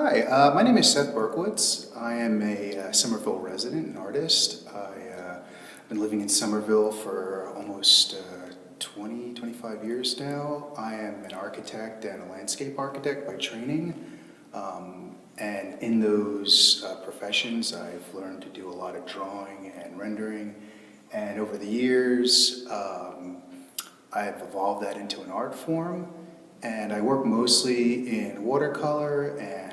Hi, my name is Seth Berkowitz. I am a Somerville resident and artist. I've been living in Somerville for almost 25 years now. I am an architect and a landscape architect by training. And in those professions, I've learned to do a lot of drawing and rendering. And over the years, I've evolved that into an art form. And I work mostly in watercolor and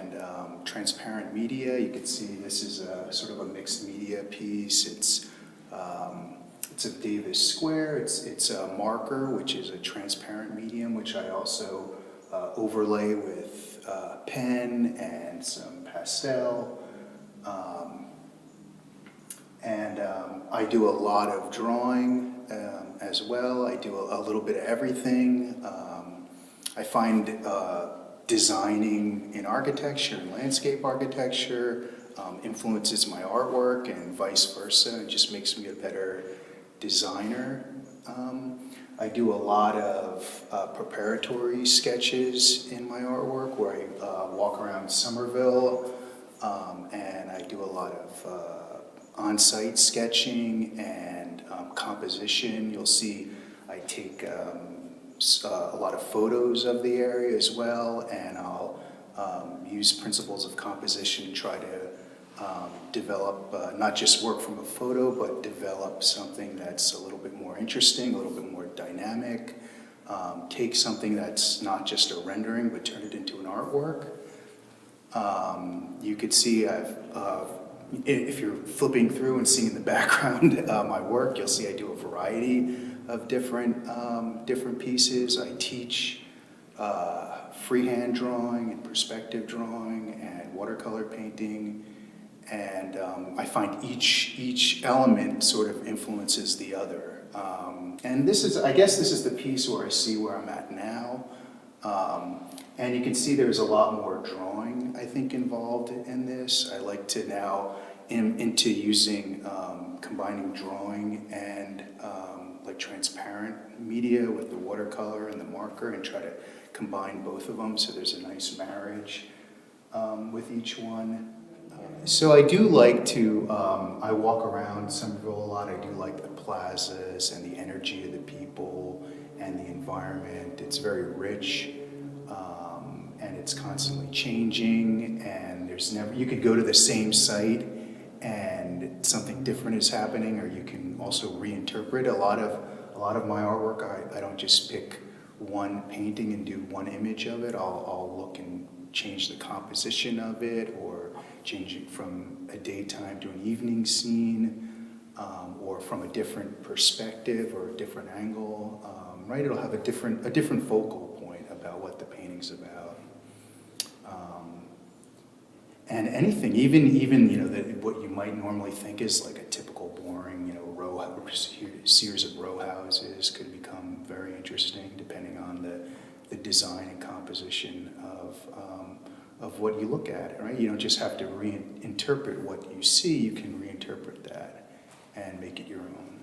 transparent media. You can see this is a sort of a mixed media piece. It's a Davis square. It's a marker, which is a transparent medium, which I also overlay with pen and some pastel. I do a lot of drawing as well. I do a little bit of everything. I find designing in architecture and landscape architecture influences my artwork and vice versa. It just makes me a better designer. I do a lot of preparatory sketches in my artwork where I walk around Somerville and I do a lot of on-site sketching and composition. You'll see I take a lot of photos of the area as well, and I'll use principles of composition, try to develop, not just work from a photo, but develop something that's a little bit more interesting, a little bit more dynamic, take something that's not just a rendering, but turn it into an artwork. You could see if you're flipping through and seeing in the background my work, you'll see I do a variety of different pieces. I teach freehand drawing and perspective drawing and watercolor painting, and I find each element sort of influences the other. And I guess this is the piece where I see where I'm at now. And you can see there's a lot more drawing, I think, involved in this. I like to now into using combining drawing and like transparent media with the watercolor and the marker, and try to combine both of them so there's a nice marriage with each one. So I do like to, I walk around Somerville a lot. I do like the plazas and the energy of the people and the environment. It's very rich and it's constantly changing, and you could go to the same site and something different is happening, or you can also reinterpret a lot of my artwork. I don't just pick one painting and do one image of it. I'll look and change the composition of it, or change it from a daytime to an evening scene, or from a different perspective or a different angle. Right? It'll have a different focal point about what the painting's about. And anything, even what you might normally think is like a typical boring, series of row houses could become very interesting depending on the design and composition of what you look at. Right? You don't just have to reinterpret what you see; you can reinterpret that and make it your own.